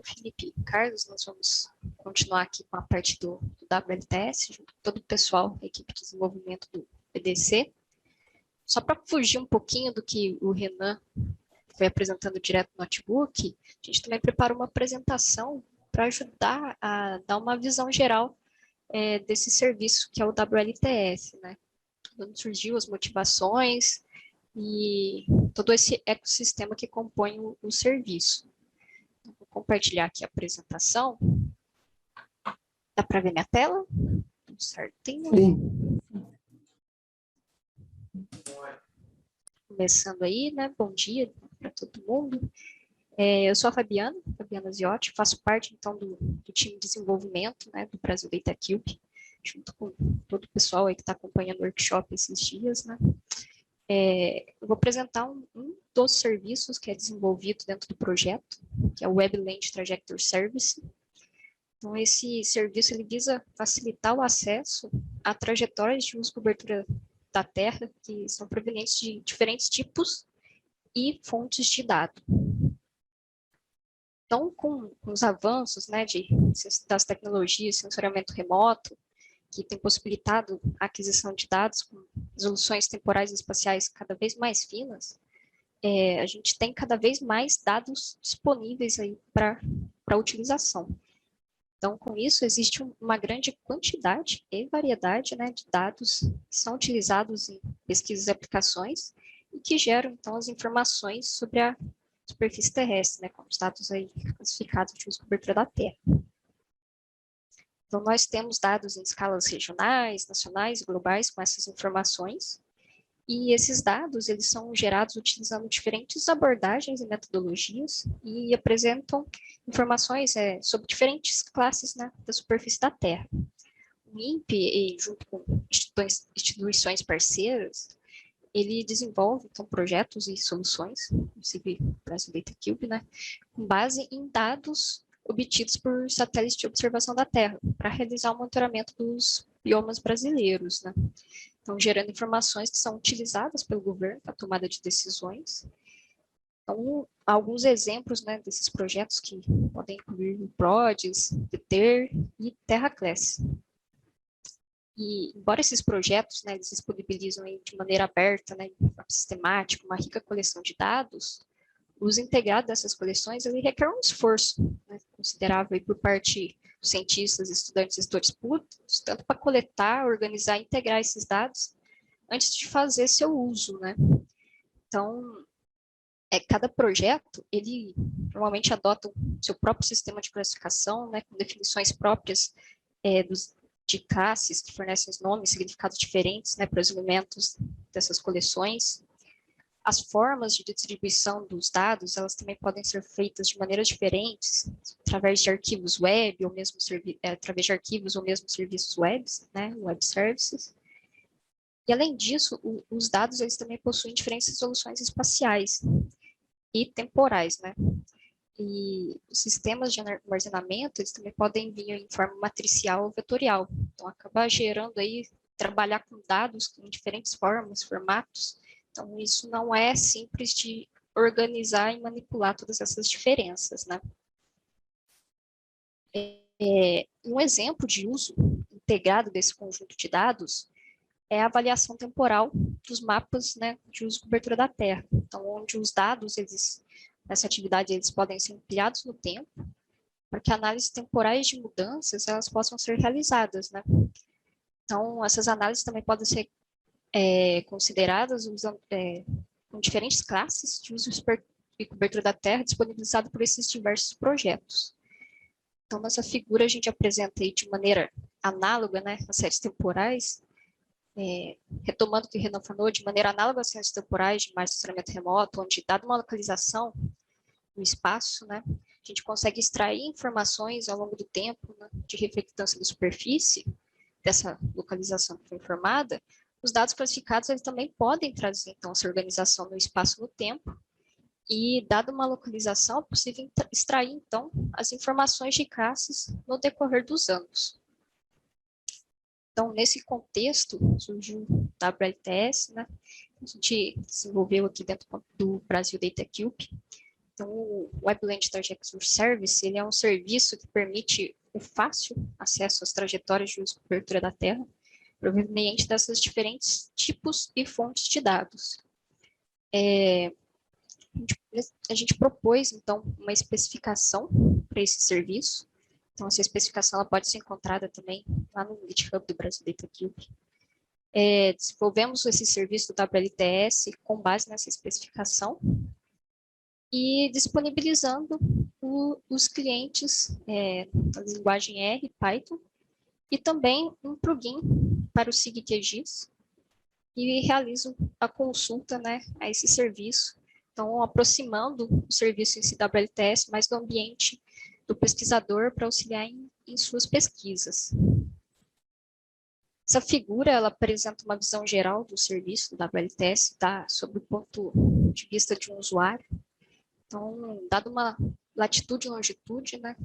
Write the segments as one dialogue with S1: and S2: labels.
S1: Felipe e Carlos, nós vamos continuar aqui com a parte do WLTS, junto com todo o pessoal da equipe de desenvolvimento do PDC. Só para fugir um pouquinho do que o Renan foi apresentando direto no notebook, a gente também preparou uma apresentação para ajudar a dar uma visão geral desse serviço que é o WLTS, né? Quando surgiu as motivações e todo esse ecossistema que compõe o serviço. Vou compartilhar aqui a apresentação. Dá para ver minha tela? Tudo certinho?
S2: Sim.
S1: Começando aí, né? Bom dia para todo mundo. Eu sou a Fabiana Ziotti, faço parte, então, do time de desenvolvimento, né, do Brasil Data Cube, junto com todo o pessoal aí que está acompanhando o workshop esses dias, né? Eu vou apresentar um dos serviços que é desenvolvido dentro do projeto, que é o WebLand Trajectory Service. Então, esse serviço ele visa facilitar o acesso a trajetórias de uso e cobertura da Terra que são provenientes de diferentes tipos e fontes de dados. Então, com os avanços, né, das tecnologias de sensoriamento remoto, que tem possibilitado a aquisição de dados com resoluções temporais e espaciais cada vez mais finas, a gente tem cada vez mais dados disponíveis aí para utilização. Então, com isso, existe uma grande quantidade e variedade, né, de dados que são utilizados em pesquisas e aplicações e que geram, então, as informações sobre a superfície terrestre, né, como os dados aí classificados de uso e cobertura da Terra. Então, nós temos dados em escalas regionais, nacionais e globais com essas informações, e esses dados, eles são gerados utilizando diferentes abordagens e metodologias e apresentam informações sobre diferentes classes, né, da superfície da Terra. O INPE, junto com instituições parceiras, ele desenvolve, então, projetos e soluções, inclusive o Brasil Data Cube, né, com base em dados obtidos por satélites de observação da Terra, para realizar o monitoramento dos biomas brasileiros, né. Então, gerando informações que são utilizadas pelo governo para tomada de decisões. Então, alguns exemplos, né, desses projetos que podem incluir o PRODES, DETER e TerraClass. E, embora esses projetos, né, eles disponibilizam de maneira aberta, né, sistemática, uma rica coleção de dados, o uso integrado dessas coleções ele requer um esforço, né, considerável por parte dos cientistas, estudantes e gestores públicos, tanto para coletar, organizar e integrar esses dados antes de fazer seu uso, né? Então, cada projeto, ele normalmente adota o seu próprio sistema de classificação, né, com definições próprias de classes que fornecem nomes, significados diferentes, né, para os elementos dessas coleções. As formas de distribuição dos dados, elas também podem ser feitas de maneiras diferentes, através de arquivos web, ou mesmo através de arquivos ou mesmo serviços web, né, web services. E, além disso, os dados, eles também possuem diferentes resoluções espaciais e temporais, né. E os sistemas de armazenamento, eles também podem vir em forma matricial ou vetorial. Então, acaba gerando aí, trabalhar com dados em diferentes formas, formatos. Então, isso não é simples de organizar e manipular todas essas diferenças, né? Um exemplo de uso integrado desse conjunto de dados é a avaliação temporal dos mapas, né, de uso e cobertura da Terra. Então, onde os dados, nessa atividade, eles podem ser ampliados no tempo, para que análises temporais de mudanças elas possam ser realizadas, né? Então, essas análises também podem ser consideradas usando com diferentes classes de uso e cobertura da Terra disponibilizado por esses diversos projetos. Então, nessa figura a gente apresenta aí de maneira análoga, né, as séries temporais, retomando o que o Renan falou, de maneira análoga às séries temporais de mais sensoriamento remoto, onde, dada uma localização no espaço, né, a gente consegue extrair informações ao longo do tempo, né, de reflectância da superfície, dessa localização que foi informada. Os dados classificados eles também podem trazer, então, essa organização no espaço e no tempo, e, dada uma localização, é possível extrair, então, as informações de classes no decorrer dos anos. Então, nesse contexto, surgiu o WLTS, né? A gente desenvolveu aqui dentro do Brasil Data Cube. Então, o Webland Trajectory Service, ele é um serviço que permite o fácil acesso às trajetórias de uso e cobertura da Terra, proveniente dessas diferentes tipos e fontes de dados. A gente propôs, então, uma especificação para esse serviço. Então, essa especificação ela pode ser encontrada também lá no GitHub do Brasil DataCube. Desenvolvemos esse serviço do WLTS com base nessa especificação e disponibilizando os clientes na linguagem R, Python, e também um plugin para o SIG-QGIS, e realizam a consulta, né, a esse serviço. Então, aproximando o serviço em CWLTS mais do ambiente do pesquisador para auxiliar em suas pesquisas. Essa figura, ela apresenta uma visão geral do serviço do WLTS, tá, sob o ponto de vista de um usuário. Então, dado uma latitude e longitude, né,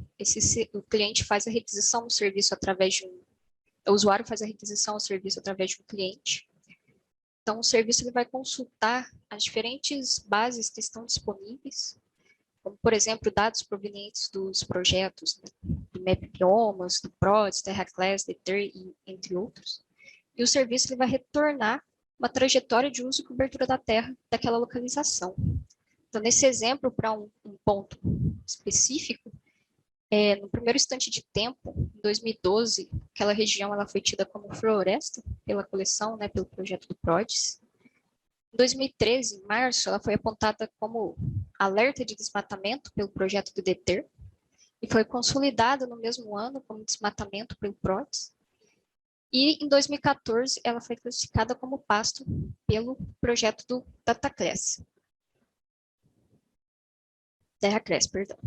S1: o cliente faz a requisição do serviço através de o usuário faz a requisição do serviço através de um cliente. Então, o serviço ele vai consultar as diferentes bases que estão disponíveis, como, por exemplo, dados provenientes dos projetos, né, do MapBiomas, do PRODES, TerraClass, DETER, entre outros. E o serviço ele vai retornar uma trajetória de uso e cobertura da Terra daquela localização. Então, nesse exemplo, para um ponto específico, no primeiro instante de tempo, em 2012, aquela região ela foi tida como floresta pela coleção, né, pelo projeto do PRODES. Em 2013, em março, ela foi apontada como alerta de desmatamento pelo projeto do DETER e foi consolidada no mesmo ano como desmatamento pelo PRODES. E em 2014, ela foi classificada como pasto pelo projeto do TerraClass, perdão.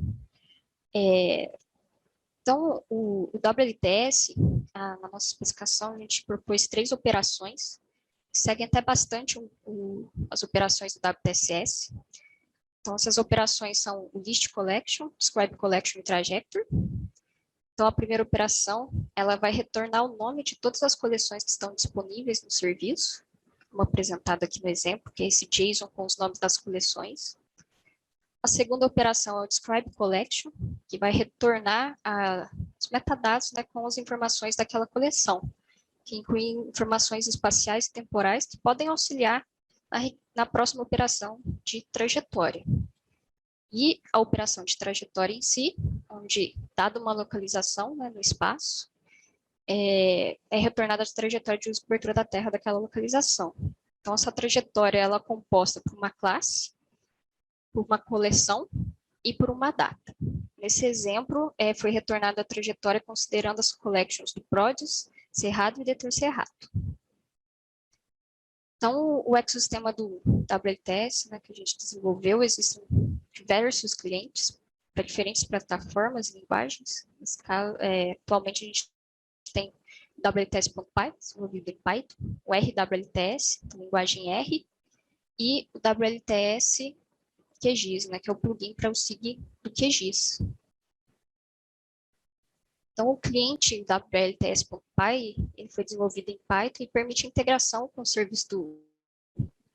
S1: Então, o WLTS, na nossa especificação, a gente propôs 3 operações, que seguem até bastante as operações do WTSS. Então, essas operações são o List Collection, Describe Collection e Trajectory. Então, a primeira operação, ela vai retornar o nome de todas as coleções que estão disponíveis no serviço, como apresentado aqui no exemplo, que é esse JSON com os nomes das coleções. A segunda operação é o Describe Collection, que vai retornar os metadados, né, com as informações daquela coleção, que incluem informações espaciais e temporais que podem auxiliar na próxima operação de trajetória. E a operação de trajetória em si, onde, dada uma localização, né, no espaço, é retornada a trajetória de uso e cobertura da Terra daquela localização. Então, essa trajetória ela é composta por uma classe, por uma coleção e por uma data. Nesse exemplo, foi retornada a trajetória considerando as collections do PRODES, Cerrado e DETER Cerrado. Então, o ecossistema do WLTS, né, que a gente desenvolveu, existem diversos clientes para diferentes plataformas e linguagens. Nesse caso, atualmente a gente tem o WLTS.py, desenvolvido em Python, o RWLTS, linguagem R, e o WLTS QGIS, né, que é o plugin para o SIG do QGIS. Então, o cliente da WLTS.py, ele foi desenvolvido em Python e permite integração com o serviço do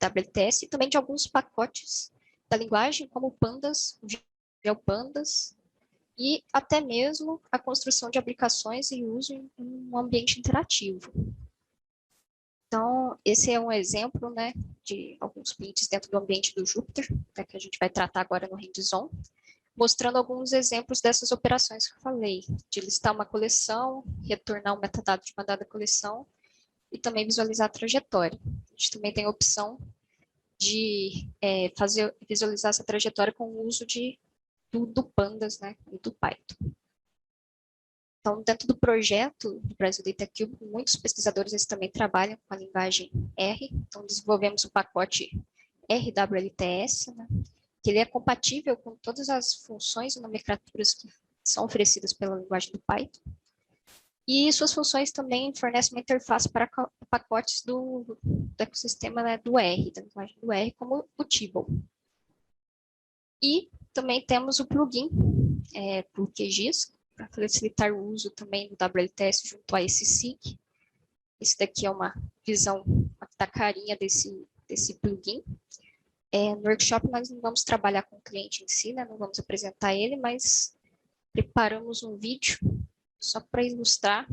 S1: WLTS e também de alguns pacotes da linguagem, como Pandas, GeoPandas, e até mesmo a construção de aplicações e uso em um ambiente interativo. Então, esse é um exemplo, né, de alguns prints dentro do ambiente do Jupyter, né, que a gente vai tratar agora no hands-on, mostrando alguns exemplos dessas operações que eu falei, de listar uma coleção, retornar um metadado de uma dada coleção e também visualizar a trajetória. A gente também tem a opção de visualizar essa trajetória com o uso do Pandas, né, e do Python. Então, dentro do projeto do Brasil DataCube, muitos pesquisadores eles também trabalham com a linguagem R. Então, desenvolvemos o pacote RWLTS, né, que ele é compatível com todas as funções e nomenclaturas que são oferecidas pela linguagem do Python. E suas funções também fornecem uma interface para pacotes do ecossistema, né, do R, da linguagem do R, como o Tibble. E também temos o plugin para o QGIS, para facilitar o uso também do WLTS junto a esse SIG. Esse daqui é uma visão da carinha desse plugin. No workshop nós não vamos trabalhar com o cliente em si, né? Não vamos apresentar ele, mas preparamos um vídeo só para ilustrar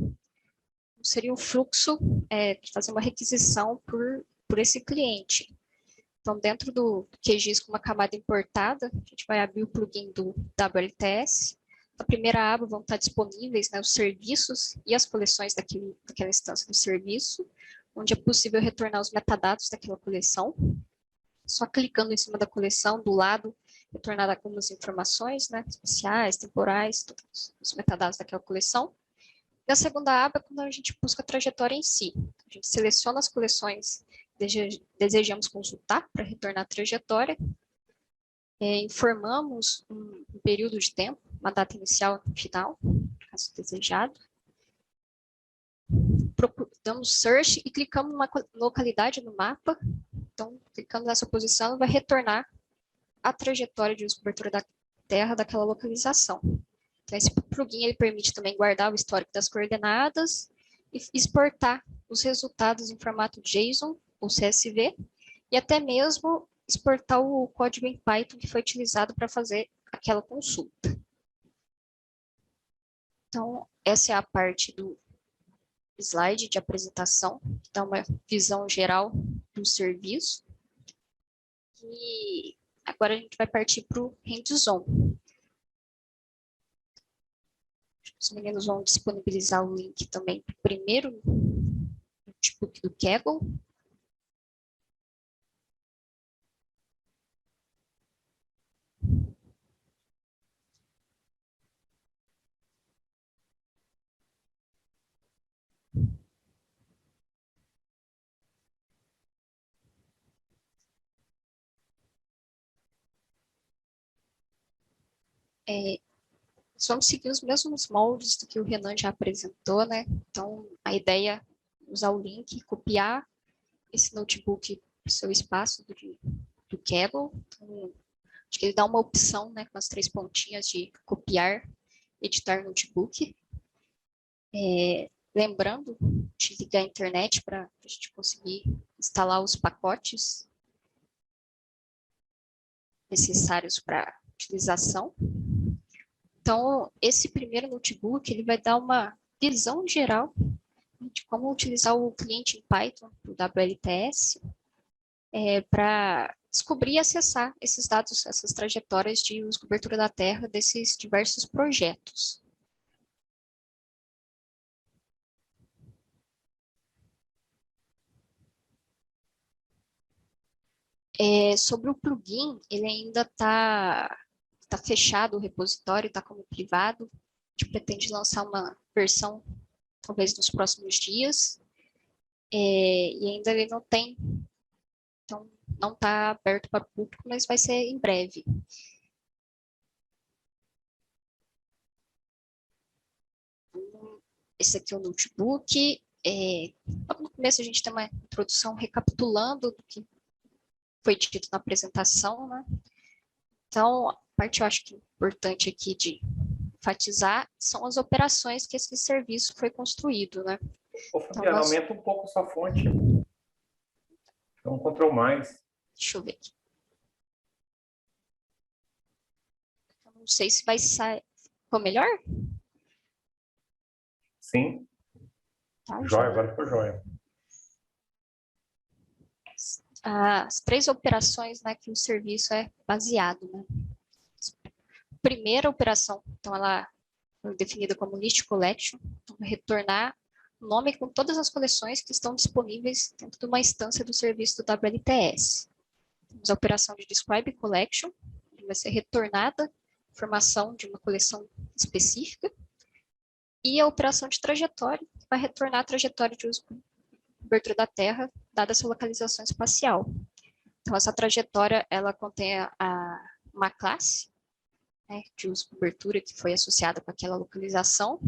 S1: seria o fluxo de fazer uma requisição por esse cliente. Então, dentro do QGIS com uma camada importada, a gente vai abrir o plugin do WLTS. Na primeira aba vão estar disponíveis, né, os serviços e as coleções daquela instância do serviço, onde é possível retornar os metadados daquela coleção. Só clicando em cima da coleção, do lado, retornar algumas informações, né, espaciais, temporais, todos os metadados daquela coleção. E a segunda aba é quando a gente busca a trajetória em si. A gente seleciona as coleções que desejamos consultar para retornar a trajetória, informamos um período de tempo, uma data inicial e final, caso desejado, damos search e clicamos numa localidade no mapa. Então, clicando nessa posição, vai retornar a trajetória de uso de cobertura da Terra daquela localização. Então, esse plugin ele permite também guardar o histórico das coordenadas e exportar os resultados em formato JSON ou CSV e até mesmo exportar o código em Python que foi utilizado para fazer aquela consulta. Então, essa é a parte do slide de apresentação, que dá uma visão geral do serviço. E agora a gente vai partir para o hands-on. Os meninos vão disponibilizar o link também para o primeiro notebook do Kaggle. Vamos seguir os mesmos moldes do que o Renan já apresentou, né? Então, a ideia é usar o link, copiar esse notebook para o seu espaço do Kaggle. Então, acho que ele dá uma opção, né, com as 3 pontinhas de copiar, editar notebook. Lembrando de ligar a internet para a gente conseguir instalar os pacotes necessários para utilização. Então, esse primeiro notebook ele vai dar uma visão geral de como utilizar o cliente em Python, o WLTS, para descobrir e acessar esses dados, essas trajetórias de uso de cobertura da Terra desses diversos projetos. Sobre o plugin, ele ainda está fechado o repositório, está como privado. A gente pretende lançar uma versão, talvez nos próximos dias. E ainda ele não tem, então não está aberto para o público, mas vai ser em breve. Esse aqui é o notebook. Logo no começo a gente tem uma introdução recapitulando do que foi dito na apresentação, né? Então, a parte eu acho que importante aqui de enfatizar são as operações que esse serviço foi construído, né?
S2: Ô, Fabiana, então, aumenta um pouco essa fonte. Então, Ctrl+.
S1: Deixa eu ver aqui. Eu não sei se vai sair. Ficou melhor?
S2: Sim.
S1: Tá,
S2: joia, agora ficou joia.
S1: As 3 operações, né, que o serviço é baseado, né? Primeira operação, então ela foi definida como list collection, então vai retornar o nome com todas as coleções que estão disponíveis dentro de uma instância do serviço do WLTS. Temos a operação de describe collection, que vai ser retornada informação de uma coleção específica, e a operação de trajetória, que vai retornar a trajetória de uso de cobertura da Terra, dada essa localização espacial. Então, essa trajetória, ela contém uma classe, né, de uso de cobertura que foi associada com aquela localização,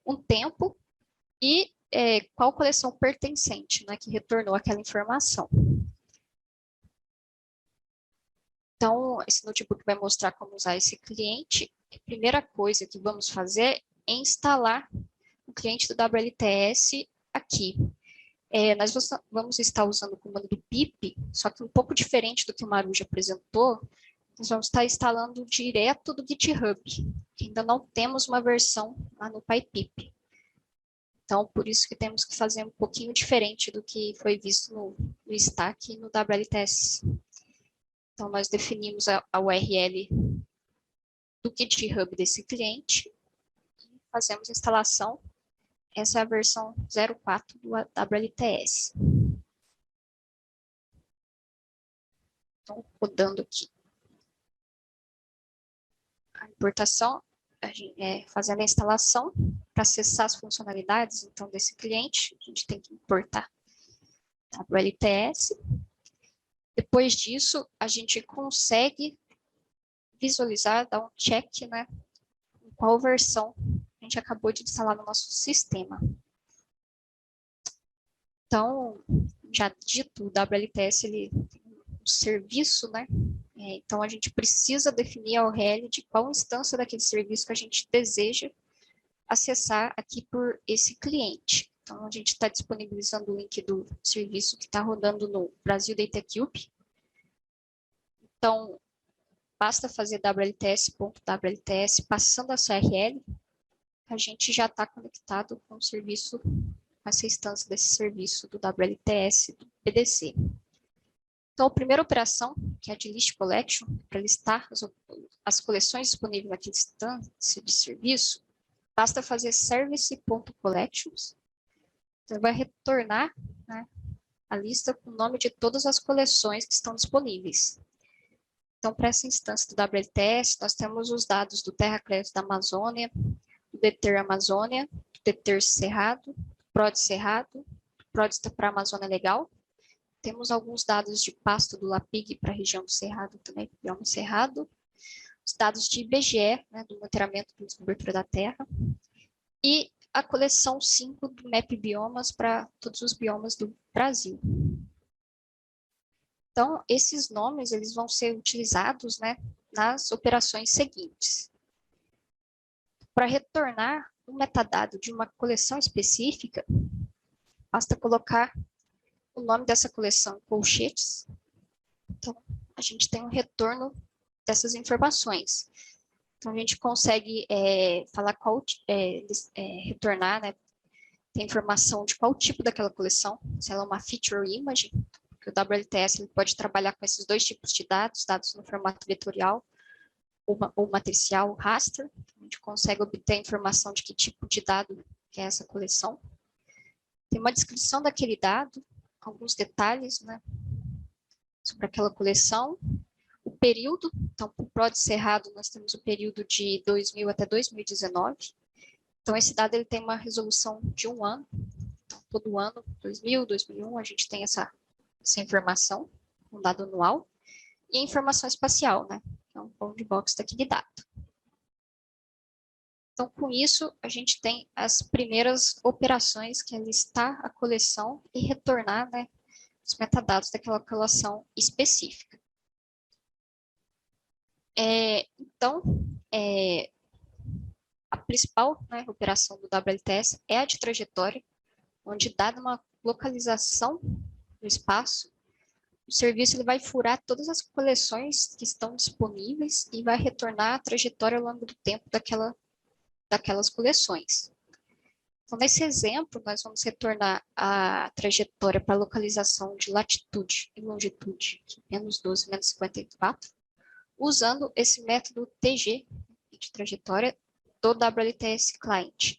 S1: um tempo e qual coleção pertencente, né, que retornou aquela informação. Então, esse notebook vai mostrar como usar esse cliente. A primeira coisa que vamos fazer é instalar o cliente do WLTS aqui. Nós vamos estar usando o comando do pip só que um pouco diferente do que o Maruja apresentou, nós vamos estar instalando direto do GitHub, que ainda não temos uma versão lá no PyPip. Então, por isso que temos que fazer um pouquinho diferente do que foi visto no Stack e no WLTS. Então, nós definimos a URL do GitHub desse cliente e fazemos a instalação. Essa é a versão 04 do WLTS. Então, rodando aqui. A importação, fazendo a instalação para acessar as funcionalidades, então, desse cliente, a gente tem que importar WLTS. Depois disso, a gente consegue visualizar, dar um check, né, em qual versão a gente acabou de instalar no nosso sistema. Então, já dito, o WLTS, ele tem um serviço, né, então a gente precisa definir a URL de qual instância daquele serviço que a gente deseja acessar aqui por esse cliente. Então, a gente está disponibilizando o link do serviço que está rodando no Brasil Data Cube. Então, basta fazer wlts.wlts passando essa URL, a gente já está conectado com o serviço, com essa instância desse serviço do WLTS do PDC. Então, a primeira operação, que é a de list collection, para listar as coleções disponíveis naquela instância de serviço, basta fazer service.collections. Então, vai retornar, né, a lista com o nome de todas as coleções que estão disponíveis. Então, para essa instância do WLTS, nós temos os dados do Terra Crédito da Amazônia, do DETER Amazônia, do DETER Cerrado, do PROD Cerrado, do PROD para a Amazônia Legal. Temos alguns dados de pasto do LAPIG para a região do Cerrado também, bioma Cerrado. Os dados de IBGE, né, do monitoramento de descobertura da terra. E a coleção 5 do MAP Biomas para todos os biomas do Brasil. Então, esses nomes eles vão ser utilizados, né, nas operações seguintes. Para retornar um metadado de uma coleção específica, basta colocar o nome dessa coleção em colchetes. Então, a gente tem um retorno dessas informações. Então, a gente consegue falar retornar, né, tem informação de qual tipo daquela coleção, se ela é uma feature ou image, porque o WLTS ele pode trabalhar com esses dois tipos de dados, dados no formato vetorial ou matricial, raster. A gente consegue obter informação de que tipo de dado que é essa coleção. Tem uma descrição daquele dado, alguns detalhes, né, sobre aquela coleção. O período, então, para o PROD Cerrado, nós temos o período de 2000 até 2019. Então, esse dado ele tem uma resolução de 1 ano. Então, todo ano, 2000, 2001, a gente tem essa informação, um dado anual. E a informação espacial, né, que é um boundbox daquele dado. Então, com isso, a gente tem as primeiras operações, que é listar a coleção e retornar, né, os metadados daquela coleção específica. Então, a principal, né, operação do WLTS é a de trajetória, onde, dada uma localização no espaço, o serviço ele vai furar todas as coleções que estão disponíveis e vai retornar a trajetória ao longo do tempo daquelas coleções. Então, nesse exemplo, nós vamos retornar a trajetória para a localização de latitude e longitude, menos 12, menos 54, usando esse método TG, de trajetória, do WLTS Client.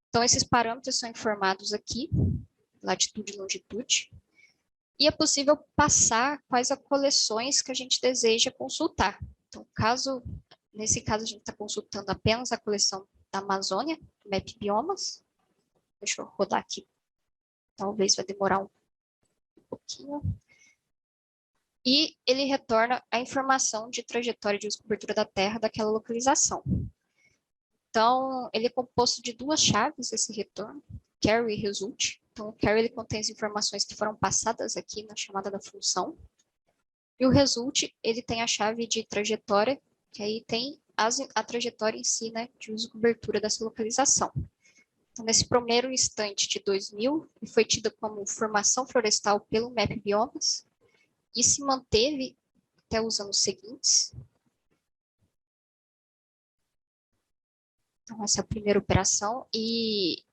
S1: Então, esses parâmetros são informados aqui, latitude e longitude, e é possível passar quais as coleções que a gente deseja consultar. Então, nesse caso, a gente está consultando apenas a coleção da Amazônia, do MAP Biomas. Deixa eu rodar aqui. Talvez vai demorar um pouquinho. E ele retorna a informação de trajetória de cobertura da Terra daquela localização. Então, ele é composto de duas chaves, esse retorno, carry e result. Então, o carry ele contém as informações que foram passadas aqui na chamada da função. E o result, ele tem a chave de trajetória, que aí tem a trajetória em si, né, de uso e cobertura dessa localização. Então, nesse primeiro instante de 2000, ele foi tido como formação florestal pelo MAP Biomas. e se manteve até os anos seguintes. Então, essa é a primeira operação, e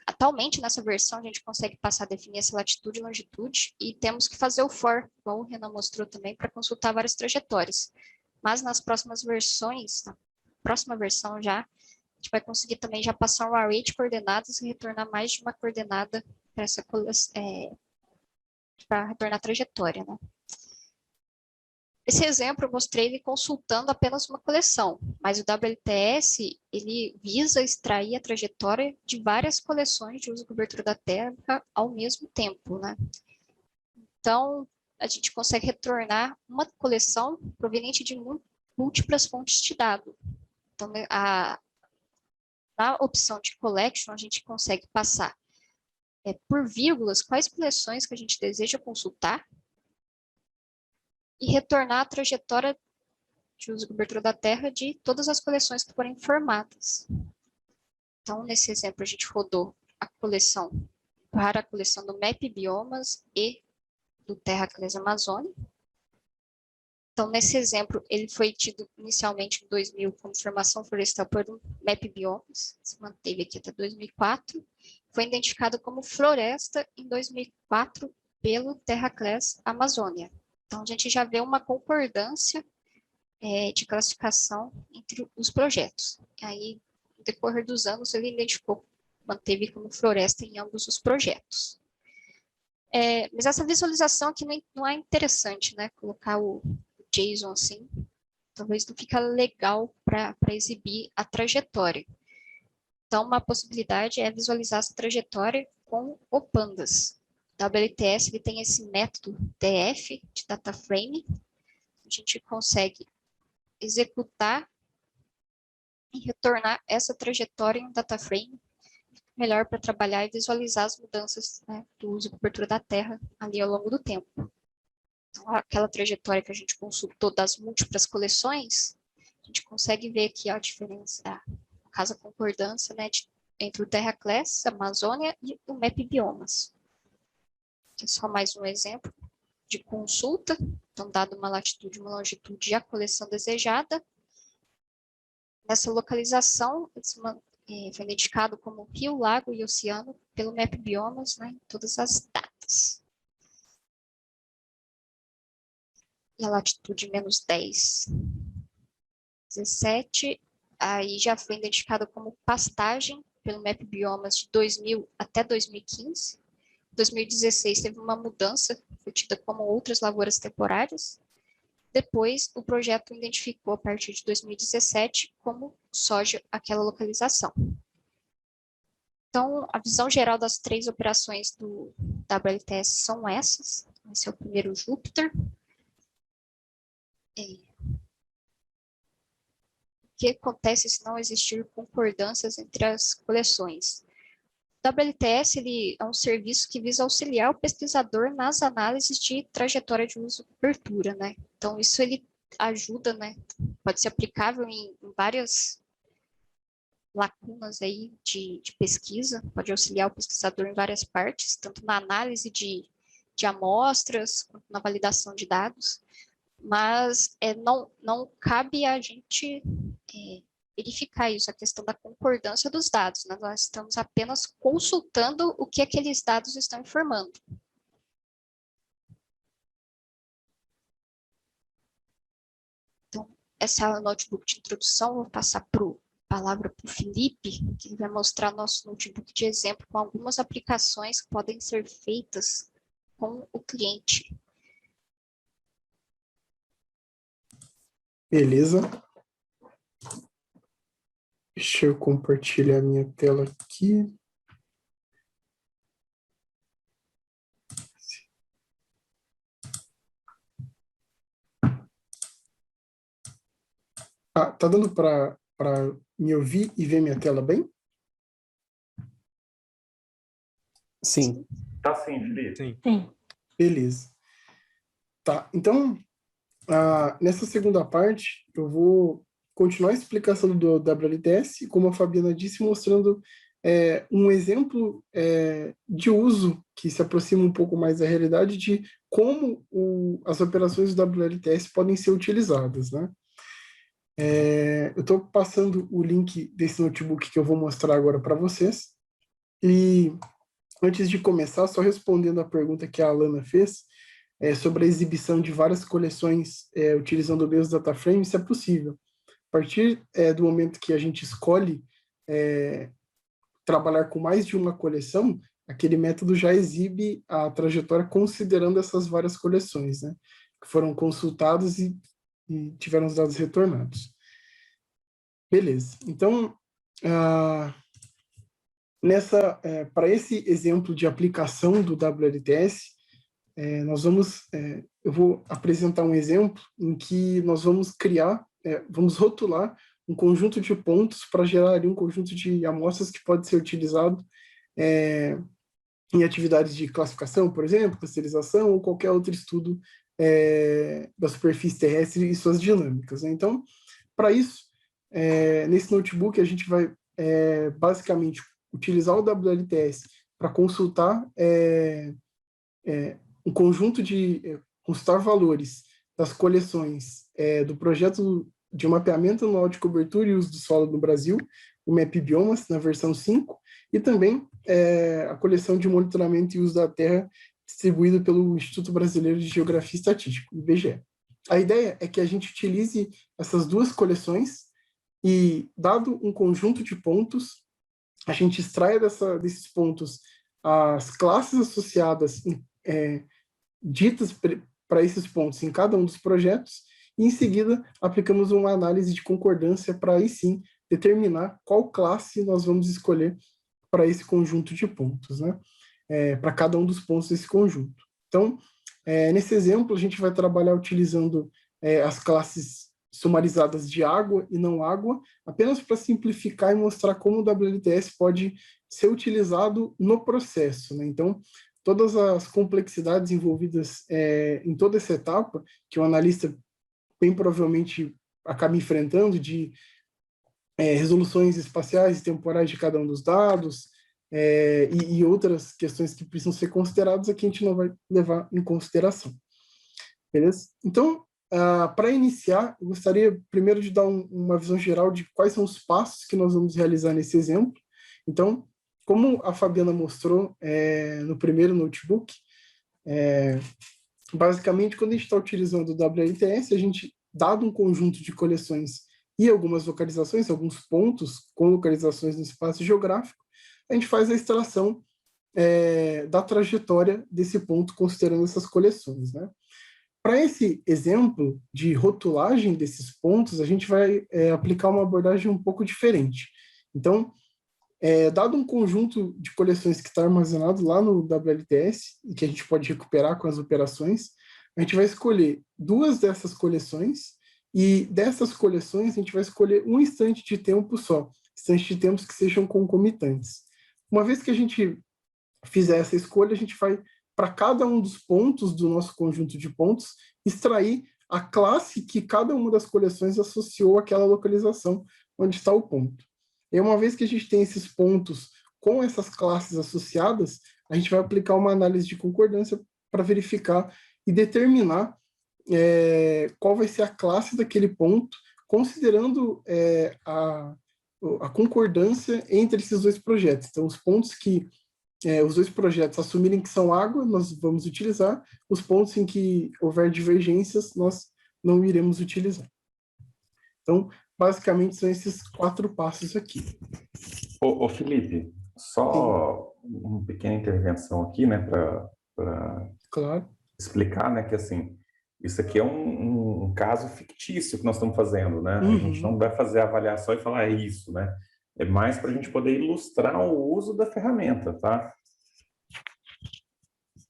S1: atualmente nessa versão a gente consegue passar a definir essa latitude e longitude, e temos que fazer o for, igual o Renan mostrou também, para consultar várias trajetórias. Mas nas próximas versões, na próxima versão já, a gente vai conseguir também já passar um array de coordenadas e retornar mais de uma coordenada para essa para retornar a trajetória, né? Esse exemplo eu mostrei ele consultando apenas uma coleção, mas o WLTS ele visa extrair a trajetória de várias coleções de uso e cobertura da Terra ao mesmo tempo, né? Então, a gente consegue retornar uma coleção proveniente de múltiplas fontes de dado. Então, na opção de collection, a gente consegue passar por vírgulas quais coleções que a gente deseja consultar e retornar a trajetória de uso e cobertura da Terra de todas as coleções que forem formadas. Então, nesse exemplo, a gente rodou a coleção para a coleção do Map Biomas e do Terracles Amazônia. Então, nesse exemplo, ele foi tido inicialmente em 2000 como formação florestal por Map Biomas, se manteve aqui até 2004, foi identificado como floresta em 2004 pelo Terracles Amazônia. Então, a gente já vê uma concordância de classificação entre os projetos. Aí, no decorrer dos anos, ele identificou, manteve como floresta em ambos os projetos. Mas essa visualização aqui não é interessante, né? Colocar o JSON assim, talvez não fica legal para exibir a trajetória. Então, uma possibilidade é visualizar essa trajetória com o Pandas. O WLTS ele tem esse método DF, de data frame, a gente consegue executar e retornar essa trajetória em data frame, melhor para trabalhar e visualizar as mudanças, né, do uso e cobertura da Terra ali ao longo do tempo. Então, aquela trajetória que a gente consultou das múltiplas coleções, a gente consegue ver aqui a diferença, no caso a concordância, né, entre o Terracles, Amazônia e o Map Biomas. Aqui é só mais um exemplo de consulta. Então, dado uma latitude e uma longitude e a coleção desejada, nessa localização, foi identificado como rio, lago e oceano pelo Map Biomas, né, em todas as datas. E a latitude menos 10, 17, aí já foi identificado como pastagem pelo Map Biomas de 2000 até 2015. Em 2016 teve uma mudança, foi tida como outras lavouras temporárias. Depois, o projeto identificou, a partir de 2017, como soja aquela localização. Então, a visão geral das 3 operações do WLTS são essas. Esse é o primeiro Júpiter. O que acontece se não existir concordâncias entre as coleções? O WLTS ele é um serviço que visa auxiliar o pesquisador nas análises de trajetória de uso e cobertura, né? Então, isso ele ajuda, né? Pode ser aplicável em várias lacunas aí de pesquisa, pode auxiliar o pesquisador em várias partes, tanto na análise de amostras, quanto na validação de dados, mas não cabe a gente verificar isso, a questão da concordância dos dados, né? Nós estamos apenas consultando o que aqueles dados estão informando. Então, essa é a notebook de introdução, vou passar a palavra para o Felipe, que ele vai mostrar nosso notebook de exemplo com algumas aplicações que podem ser feitas com o cliente.
S3: Beleza. Deixa eu compartilhar minha tela aqui. Tá dando para me ouvir e ver minha tela bem? Sim.
S2: Tá sim, Felipe.
S4: Sim.
S3: Beleza. Tá, então, nessa segunda parte, eu vou continuar a explicação do WLTS, como a Fabiana disse, mostrando um exemplo de uso que se aproxima um pouco mais da realidade de como as operações do WLTS podem ser utilizadas, né? Eu estou passando o link desse notebook que eu vou mostrar agora para vocês. E antes de começar, só respondendo a pergunta que a Alana fez, sobre a exibição de várias coleções utilizando o mesmo data frame, isso é possível. A partir do momento que a gente escolhe trabalhar com mais de uma coleção, aquele método já exibe a trajetória considerando essas várias coleções, né, que foram consultadas e tiveram os dados retornados. Beleza. Então, para esse exemplo de aplicação do WLTS, eu vou apresentar um exemplo em que nós vamos vamos rotular um conjunto de pontos para gerar ali um conjunto de amostras que pode ser utilizado em atividades de classificação, por exemplo, clusterização ou qualquer outro estudo da superfície terrestre e suas dinâmicas, né? Então, para isso, nesse notebook a gente vai basicamente utilizar o WLTS para consultar um conjunto consultar valores das coleções do projeto de mapeamento anual de cobertura e uso do solo no Brasil, o MAP Biomas, na versão 5, e também a coleção de monitoramento e uso da terra distribuído pelo Instituto Brasileiro de Geografia e Estatística, IBGE. A ideia é que a gente utilize essas duas coleções e, dado um conjunto de pontos, a gente extraia desses pontos as classes associadas ditas para esses pontos em cada um dos projetos, e em seguida aplicamos uma análise de concordância para aí sim determinar qual classe nós vamos escolher para esse conjunto de pontos, né? Para cada um dos pontos desse conjunto. Então, nesse exemplo, a gente vai trabalhar utilizando as classes sumarizadas de água e não água, apenas para simplificar e mostrar como o WLTS pode ser utilizado no processo, né? Então, todas as complexidades envolvidas em toda essa etapa, que o analista bem provavelmente acaba enfrentando, de resoluções espaciais e temporais de cada um dos dados, e outras questões que precisam ser consideradas, aqui a gente não vai levar em consideração. Beleza? Então, para iniciar, eu gostaria primeiro de dar uma visão geral de quais são os passos que nós vamos realizar nesse exemplo. Então, como a Fabiana mostrou no primeiro notebook, basicamente, quando a gente está utilizando o WLTS, a gente, dado um conjunto de coleções e algumas localizações, alguns pontos com localizações no espaço geográfico, a gente faz a extração da trajetória desse ponto, considerando essas coleções, né? Para esse exemplo de rotulagem desses pontos, a gente vai aplicar uma abordagem um pouco diferente. Então, dado um conjunto de coleções que está armazenado lá no WLTS e que a gente pode recuperar com as operações, a gente vai escolher duas dessas coleções e dessas coleções a gente vai escolher um instante de tempo só, instantes de tempos que sejam concomitantes. Uma vez que a gente fizer essa escolha, a gente vai, para cada um dos pontos do nosso conjunto de pontos, extrair a classe que cada uma das coleções associou àquela localização onde está o ponto. E uma vez que a gente tem esses pontos com essas classes associadas, a gente vai aplicar uma análise de concordância para verificar e determinar qual vai ser a classe daquele ponto, considerando a concordância entre esses dois projetos. Então, os pontos que os dois projetos assumirem que são água, nós vamos utilizar. Os pontos em que houver divergências, nós não iremos utilizar. Então, basicamente, são esses 4 passos aqui.
S2: Ô Felipe, só uma pequena intervenção aqui, né, para
S3: claro,
S2: explicar, né, que assim, isso aqui é um caso fictício que nós estamos fazendo, né? A gente não vai fazer a avaliação e falar isso, né? É mais para a gente poder ilustrar o uso da ferramenta, tá?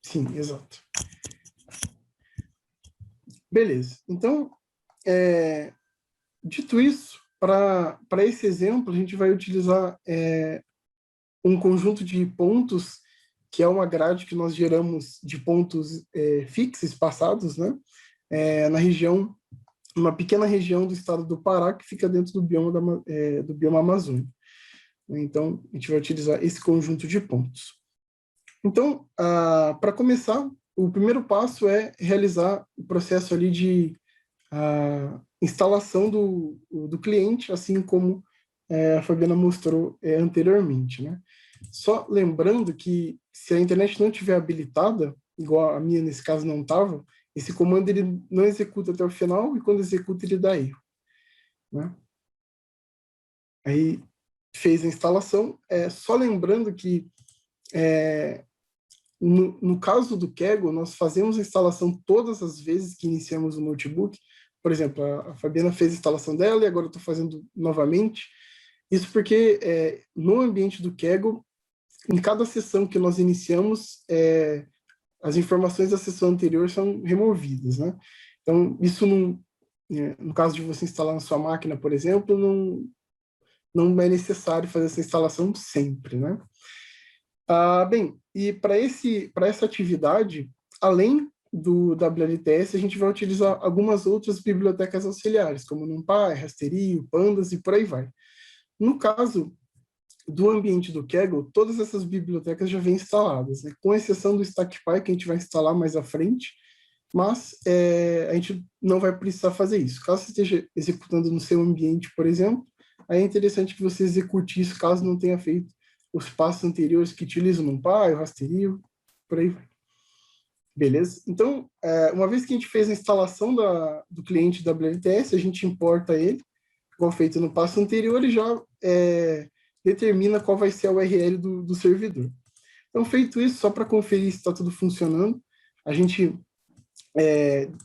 S3: Sim, exato. Beleza. Então, dito isso, para esse exemplo, a gente vai utilizar um conjunto de pontos, que é uma grade que nós geramos de pontos fixos, espaçados, né? Na região, uma pequena região do estado do Pará, que fica dentro do bioma amazônico. né? Então, a gente vai utilizar esse conjunto de pontos. Então, para começar, o primeiro passo é realizar o processo ali de instalação do cliente, assim como a Fabiana mostrou anteriormente, né? Só lembrando que se a internet não estiver habilitada, igual a minha nesse caso não estava, esse comando ele não executa até o final e quando executa ele dá erro, né? Aí fez a instalação, só lembrando que no caso do Kaggle, nós fazemos a instalação todas as vezes que iniciamos o notebook. Por exemplo, a Fabiana fez a instalação dela e agora eu estou fazendo novamente. Isso porque no ambiente do Kaggle, em cada sessão que nós iniciamos, as informações da sessão anterior são removidas, né? Então, isso no caso de você instalar na sua máquina, por exemplo, não é necessário fazer essa instalação sempre, né? Bem, e para essa atividade, além do WLTS, a gente vai utilizar algumas outras bibliotecas auxiliares, como NumPy, Rasterio, Pandas e por aí vai. No caso do ambiente do Kaggle, todas essas bibliotecas já vêm instaladas, né? Com exceção do StackPy, que a gente vai instalar mais à frente, mas a gente não vai precisar fazer isso. Caso você esteja executando no seu ambiente, por exemplo, aí é interessante que você execute isso caso não tenha feito os passos anteriores que utilizam o NumPy, o Rasterio, por aí vai. Beleza? Então, uma vez que a gente fez a instalação do cliente WLTS, a gente importa ele, igual feito no passo anterior, e já determina qual vai ser a URL do servidor. Então, feito isso, só para conferir se está tudo funcionando, a gente,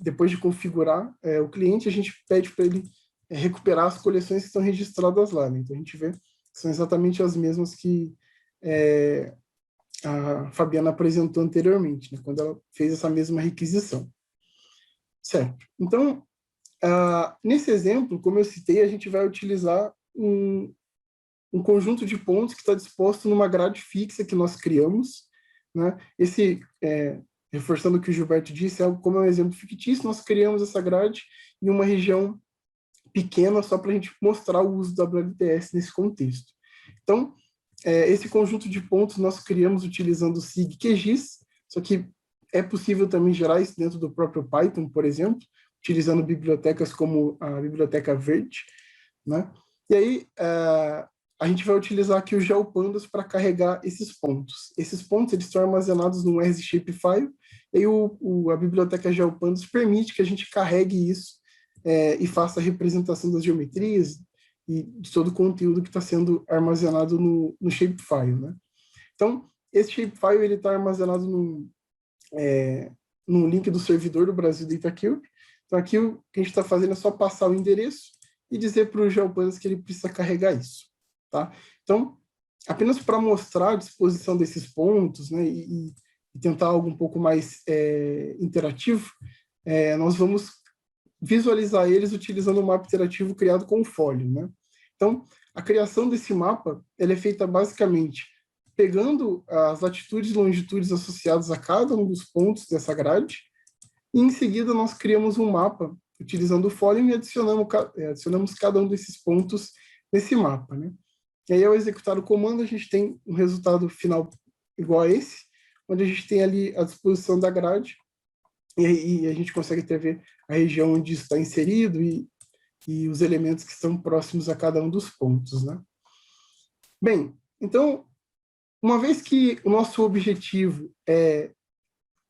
S3: depois de configurar o cliente, a gente pede para ele recuperar as coleções que estão registradas lá, né? Então, a gente vê que são exatamente as mesmas que a Fabiana apresentou anteriormente, né? Quando ela fez essa mesma requisição. Certo. Então, nesse exemplo, como eu citei, a gente vai utilizar um conjunto de pontos que está disposto numa grade fixa que nós criamos, né? Reforçando o que o Gilberto disse, como é um exemplo fictício, nós criamos essa grade em uma região pequena só para a gente mostrar o uso da WLTS nesse contexto. Então, esse conjunto de pontos nós criamos utilizando o SIG-QGIS, só que é possível também gerar isso dentro do próprio Python, por exemplo, utilizando bibliotecas como a biblioteca Vert, né? E aí, a gente vai utilizar aqui o GeoPandas para carregar esses pontos. Esses pontos eles estão armazenados no RZ Shapefile, e a biblioteca GeoPandas permite que a gente carregue isso e faça a representação das geometrias e de todo o conteúdo que está sendo armazenado no Shapefile, né? Então, esse Shapefile ele está armazenado num link do servidor do Brasil DataCube. Então, aqui o que a gente está fazendo é só passar o endereço e dizer para o GeoPandas que ele precisa carregar isso, tá? Então, apenas para mostrar a disposição desses pontos, né, e tentar algo um pouco mais interativo, nós vamos visualizar eles utilizando um mapa interativo criado com o Folio, né? Então, a criação desse mapa ela é feita basicamente pegando as latitudes e longitudes associadas a cada um dos pontos dessa grade, e em seguida nós criamos um mapa utilizando o Folio e adicionamos cada um desses pontos nesse mapa, né? E aí, ao executar o comando, a gente tem um resultado final igual a esse, onde a gente tem ali a disposição da grade, e a gente consegue até ver a região onde está inserido e os elementos que estão próximos a cada um dos pontos, né? Bem, então, uma vez que o nosso objetivo é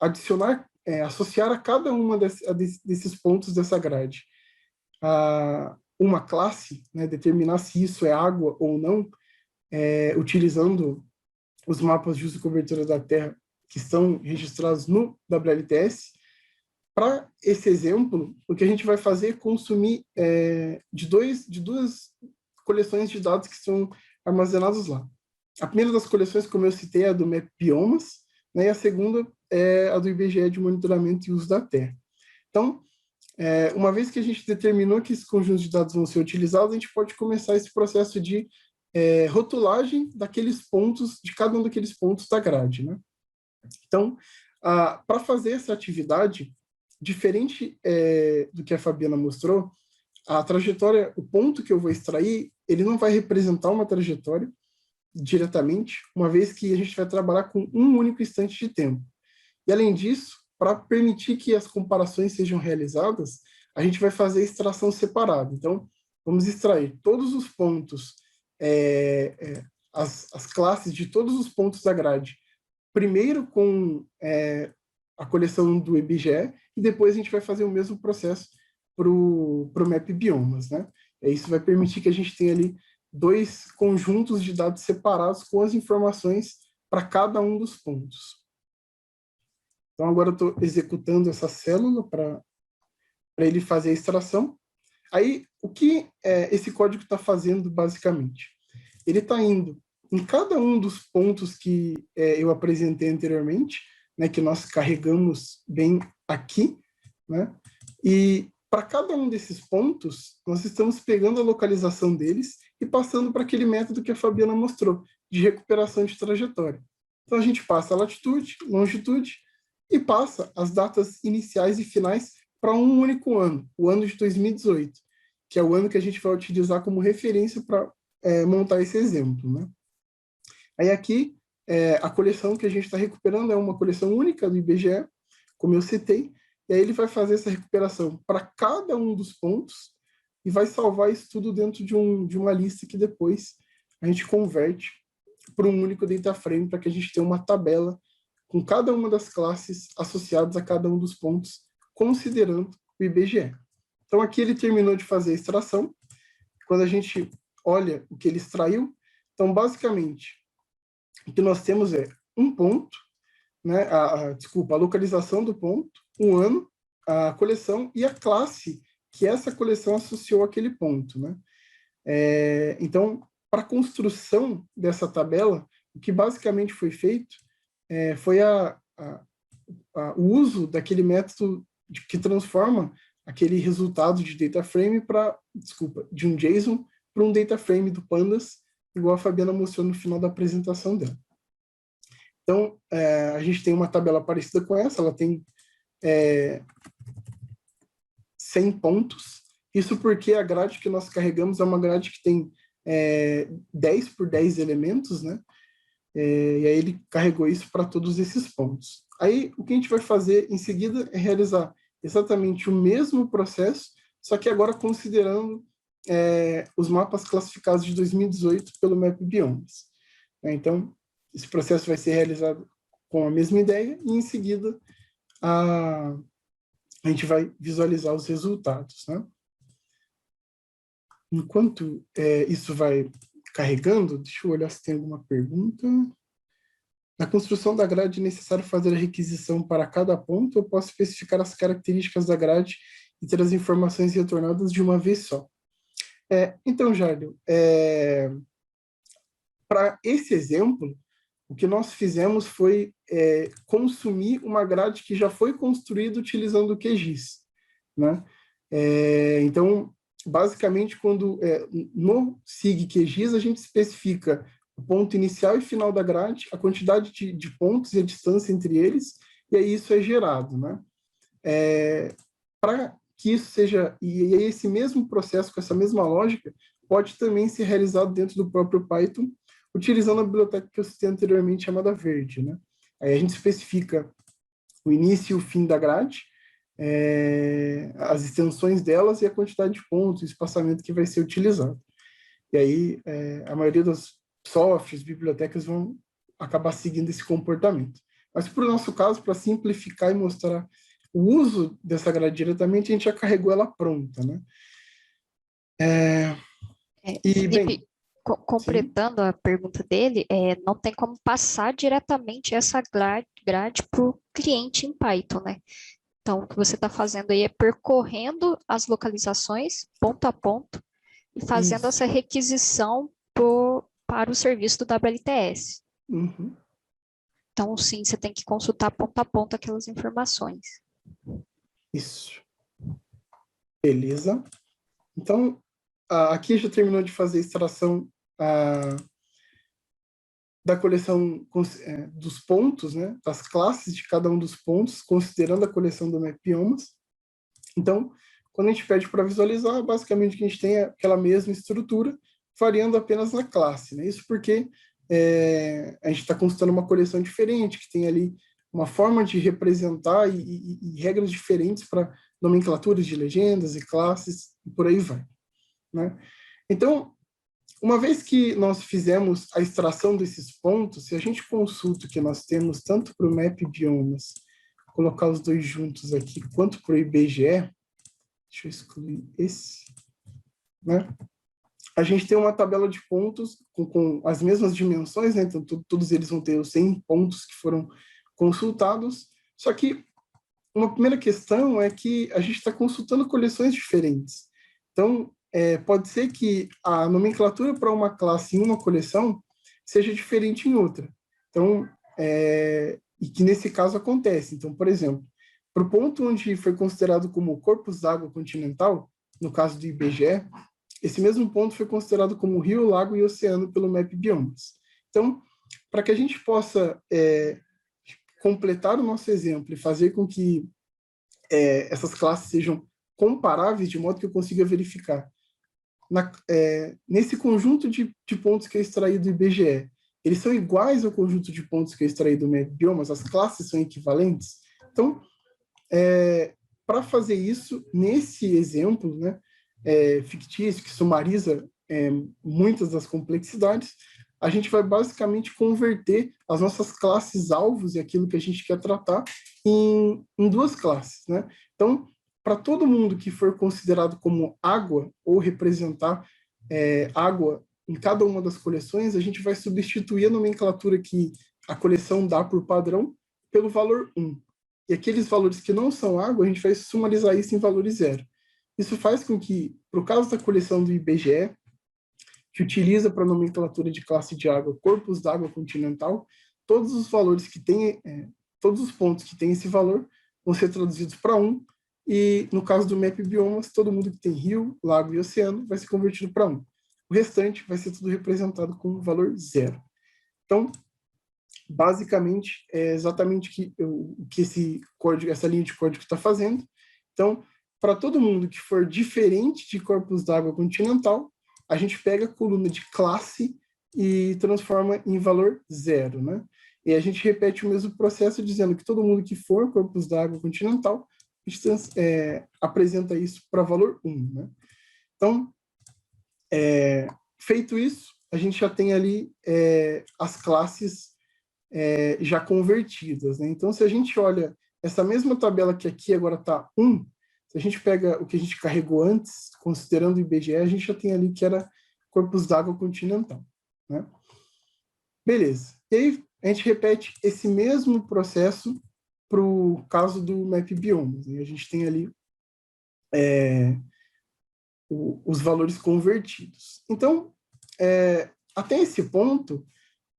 S3: associar a cada uma desses pontos dessa grade uma classe, né, determinar se isso é água ou não, utilizando os mapas de uso e cobertura da terra que estão registrados no WLTS. Para esse exemplo, o que a gente vai fazer é consumir de duas coleções de dados que estão armazenados lá. A primeira das coleções, como eu citei, é a do Map Biomas, né, e a segunda é a do IBGE de monitoramento e uso da terra. Então, uma vez que a gente determinou que esses conjuntos de dados vão ser utilizados, a gente pode começar esse processo de rotulagem daqueles pontos, de cada um daqueles pontos da grade, né? Então, para fazer essa atividade, diferente do que a Fabiana mostrou, a trajetória, o ponto que eu vou extrair, ele não vai representar uma trajetória, diretamente, uma vez que a gente vai trabalhar com um único instante de tempo. E, além disso, para permitir que as comparações sejam realizadas, a gente vai fazer extração separada. Então, vamos extrair todos os pontos, as classes de todos os pontos da grade, primeiro com a coleção do IBGE, e depois a gente vai fazer o mesmo processo para o Map Biomas, né? E isso vai permitir que a gente tenha ali 2 conjuntos de dados separados com as informações para cada um dos pontos. Então, agora eu estou executando essa célula para ele fazer a extração. Aí, o que esse código está fazendo, basicamente? Ele está indo em cada um dos pontos que eu apresentei anteriormente, né, que nós carregamos bem aqui, né? E para cada um desses pontos, nós estamos pegando a localização deles e passando para aquele método que a Fabiana mostrou, de recuperação de trajetória. Então, a gente passa a latitude, longitude, e passa as datas iniciais e finais para um único ano, o ano de 2018, que é o ano que a gente vai utilizar como referência para montar esse exemplo, né? Aí aqui, a coleção que a gente está recuperando é uma coleção única do IBGE, como eu citei, e aí ele vai fazer essa recuperação para cada um dos pontos e vai salvar isso tudo dentro de uma lista que depois a gente converte para um único data frame, para que a gente tenha uma tabela com cada uma das classes associadas a cada um dos pontos, considerando o IBGE. Então, aqui ele terminou de fazer a extração. Quando a gente olha o que ele extraiu, então, basicamente, o que nós temos é um ponto, né, a localização do ponto, um ano, a coleção e a classe que essa coleção associou àquele ponto, né? Então, para a construção dessa tabela, o que basicamente foi feito foi o uso daquele método que transforma aquele resultado de data frame de um JSON para um data frame do Pandas, igual a Fabiana mostrou no final da apresentação dela. Então, a gente tem uma tabela parecida com essa, ela tem 100 pontos, isso porque a grade que nós carregamos é uma grade que tem 10 por 10 elementos, né? E aí ele carregou isso para todos esses pontos. Aí o que a gente vai fazer em seguida é realizar exatamente o mesmo processo, só que agora considerando os mapas classificados de 2018 pelo Map Biomas. Então, esse processo vai ser realizado com a mesma ideia e em seguida a gente vai visualizar os resultados, né? Enquanto isso vai carregando, deixa eu olhar se tem alguma pergunta. Na construção da grade é necessário fazer a requisição para cada ponto ou posso especificar as características da grade e ter as informações retornadas de uma vez só? Então, Járdio, para esse exemplo, o que nós fizemos foi consumir uma grade que já foi construída utilizando o QGIS, né? Então, basicamente, quando no SIG QGIS a gente especifica o ponto inicial e final da grade, a quantidade de pontos e a distância entre eles, e aí isso é gerado, né? Para que isso seja... E esse mesmo processo, com essa mesma lógica, pode também ser realizado dentro do próprio Python, utilizando a biblioteca que eu citei anteriormente, chamada Verde, né? Aí a gente especifica o início e o fim da grade, as extensões delas e a quantidade de pontos, o espaçamento que vai ser utilizado. E aí a maioria dos softwares, bibliotecas vão acabar seguindo esse comportamento. Mas para o nosso caso, para simplificar e mostrar o uso dessa grade diretamente, a gente já carregou ela pronta, né?
S1: Felipe, completando a pergunta dele, não tem como passar diretamente essa grade para o cliente em Python, né? Então, o que você está fazendo aí é percorrendo as localizações ponto a ponto e fazendo essa requisição para o serviço do WLTS.
S3: Uhum.
S1: Então, sim, você tem que consultar ponto a ponto aquelas informações.
S3: Isso. Beleza. Então, aqui já terminou de fazer a extração da coleção dos pontos, né, das classes de cada um dos pontos, considerando a coleção do Map Biomas. Então, quando a gente pede para visualizar, basicamente o que a gente tem é aquela mesma estrutura, variando apenas na classe, né? Isso porque a gente está consultando uma coleção diferente, que tem ali uma forma de representar e regras diferentes para nomenclaturas de legendas e classes, e por aí vai, né? Então, uma vez que nós fizemos a extração desses pontos, se a gente consulta o que nós temos tanto para o Map Biomas, colocar os dois juntos aqui, quanto para o IBGE, deixa eu excluir esse, né? A gente tem uma tabela de pontos com as mesmas dimensões, né? Então todos eles vão ter os 100 pontos que foram consultados, só que uma primeira questão é que a gente está consultando coleções diferentes. Então, pode ser que a nomenclatura para uma classe em uma coleção seja diferente em outra. Então, e que nesse caso acontece. Então, por exemplo, para o ponto onde foi considerado como corpus d'água continental, no caso do IBGE, esse mesmo ponto foi considerado como rio, lago e oceano pelo Map Biomas. Então, para que a gente possa completar o nosso exemplo e fazer com que essas classes sejam comparáveis, de modo que eu consiga verificar nesse conjunto de pontos que é extraído do IBGE, eles são iguais ao conjunto de pontos que é extraído do Map Biomas, as classes são equivalentes. Então, para fazer isso, nesse exemplo, né, fictício, que sumariza muitas das complexidades, a gente vai basicamente converter as nossas classes alvos e aquilo que a gente quer tratar em duas classes, né? Então, para todo mundo que for considerado como água ou representar água em cada uma das coleções, a gente vai substituir a nomenclatura que a coleção dá por padrão pelo valor 1. E aqueles valores que não são água, a gente vai sumarizar isso em valores 0. Isso faz com que, para o caso da coleção do IBGE, que utiliza para a nomenclatura de classe de água corpus d'água continental, todos os valores que tem, todos os pontos que têm esse valor vão ser traduzidos para 1, e no caso do Map Biomas, todo mundo que tem rio, lago e oceano vai ser convertido para 1. O restante vai ser tudo representado com o valor 0. Então, basicamente, é exatamente o que esse código, essa linha de código está fazendo. Então, para todo mundo que for diferente de corpus d'água continental, a gente pega a coluna de classe e transforma em valor 0, né? E a gente repete o mesmo processo dizendo que todo mundo que for corpus d'água continental, a gente apresenta isso para valor 1, né? Então, feito isso, a gente já tem ali as classes já convertidas, né? Então, se a gente olha essa mesma tabela que aqui agora está 1, se a gente pega o que a gente carregou antes, considerando o IBGE, a gente já tem ali que era corpus d'água continental, né? Beleza. E aí a gente repete esse mesmo processo para o caso do Map Biomas. E a gente tem ali os valores convertidos. Então, até esse ponto,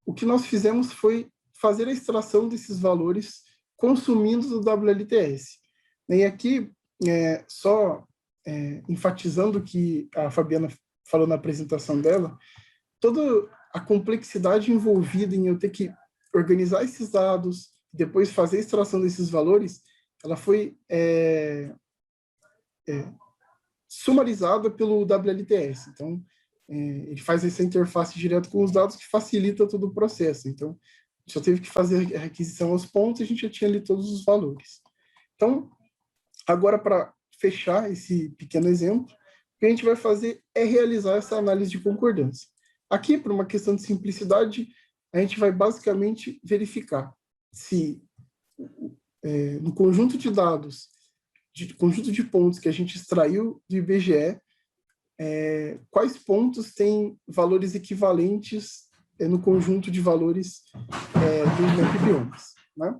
S3: o que nós fizemos foi fazer a extração desses valores consumindo do WLTS. E aqui, só enfatizando o que a Fabiana falou na apresentação dela, toda a complexidade envolvida em eu ter que organizar esses dados, depois fazer a extração desses valores, ela foi sumarizada pelo WLTS. Então, ele faz essa interface direto com os dados que facilita todo o processo. Então, só teve que fazer a requisição aos pontos e a gente já tinha ali todos os valores. Então, agora, para fechar esse pequeno exemplo, o que a gente vai fazer é realizar essa análise de concordância. Aqui, por uma questão de simplicidade, a gente vai basicamente verificar se no conjunto de dados, conjunto de pontos que a gente extraiu do IBGE, quais pontos têm valores equivalentes no conjunto de valores dos Map Biomas, né?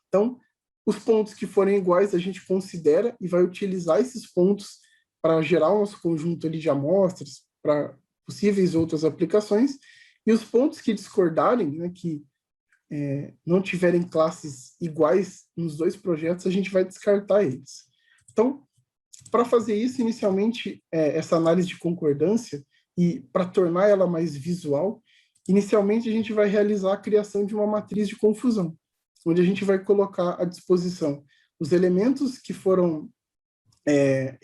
S3: Então, os pontos que forem iguais a gente considera e vai utilizar esses pontos para gerar o nosso conjunto ali de amostras para possíveis outras aplicações, e os pontos que discordarem, né, que não tiverem classes iguais nos dois projetos, a gente vai descartar eles. Então, para fazer isso, inicialmente, essa análise de concordância, e para tornar ela mais visual, inicialmente a gente vai realizar a criação de uma matriz de confusão, onde a gente vai colocar à disposição os elementos que foram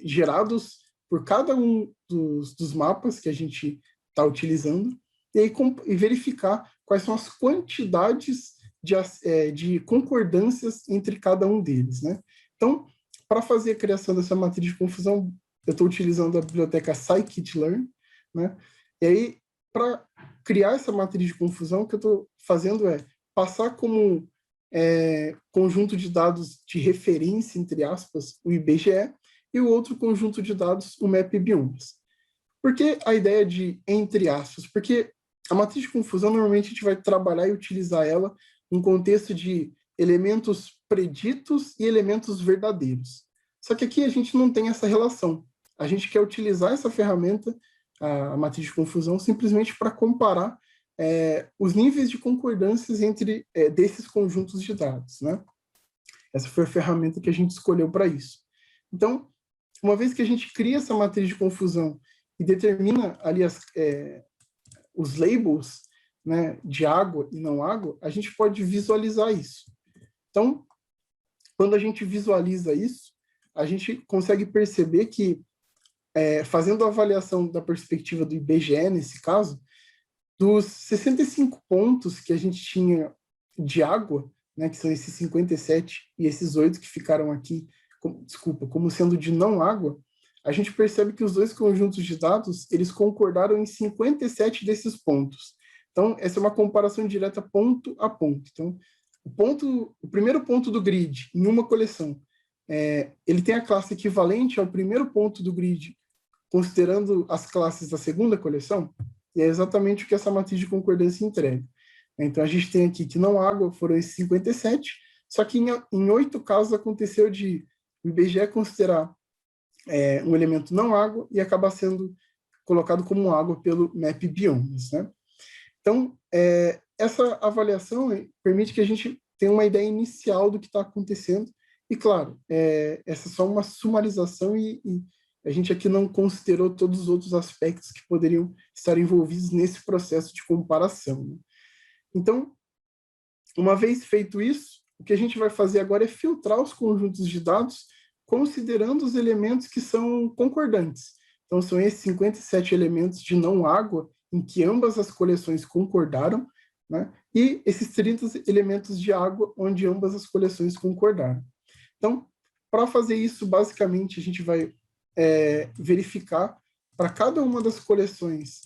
S3: gerados por cada um dos mapas que a gente está utilizando, e verificar quais são as quantidades de concordâncias entre cada um deles, né? Então, para fazer a criação dessa matriz de confusão, eu estou utilizando a biblioteca scikit-learn, né? E aí, para criar essa matriz de confusão, o que eu estou fazendo é passar como conjunto de dados de referência, entre aspas, o IBGE, e o outro conjunto de dados, o MapBiomas. Por que a ideia de entre aspas? Porque a matriz de confusão, normalmente, a gente vai trabalhar e utilizar ela num contexto de elementos preditos e elementos verdadeiros. Só que aqui a gente não tem essa relação. A gente quer utilizar essa ferramenta, a matriz de confusão, simplesmente para comparar os níveis de concordâncias entre desses conjuntos de dados, né? Essa foi a ferramenta que a gente escolheu para isso. Então, uma vez que a gente cria essa matriz de confusão e determina ali os labels, né, de água e não água, a gente pode visualizar isso. Então, quando a gente visualiza isso, a gente consegue perceber que, fazendo a avaliação da perspectiva do IBGE, nesse caso, dos 65 pontos que a gente tinha de água, né, que são esses 57 e esses 8 que ficaram aqui, como sendo de não água, a gente percebe que os dois conjuntos de dados, eles concordaram em 57 desses pontos. Então, essa é uma comparação direta ponto a ponto. Então, o primeiro ponto do grid em uma coleção, ele tem a classe equivalente ao primeiro ponto do grid, considerando as classes da segunda coleção, e é exatamente o que essa matriz de concordância entrega. Então, a gente tem aqui que não água foram esses 57, só que em 8 casos aconteceu de o IBGE considerar um elemento não água e acabar sendo colocado como água pelo MapBiomas, né? Então, essa avaliação permite que a gente tenha uma ideia inicial do que está acontecendo. E, claro, essa é só uma sumarização e a gente aqui não considerou todos os outros aspectos que poderiam estar envolvidos nesse processo de comparação, né? Então, uma vez feito isso, o que a gente vai fazer agora é filtrar os conjuntos de dados considerando os elementos que são concordantes. Então, são esses 57 elementos de não água em que ambas as coleções concordaram, né? E esses 30 elementos de água onde ambas as coleções concordaram. Então, para fazer isso, basicamente, a gente vai verificar para cada uma das coleções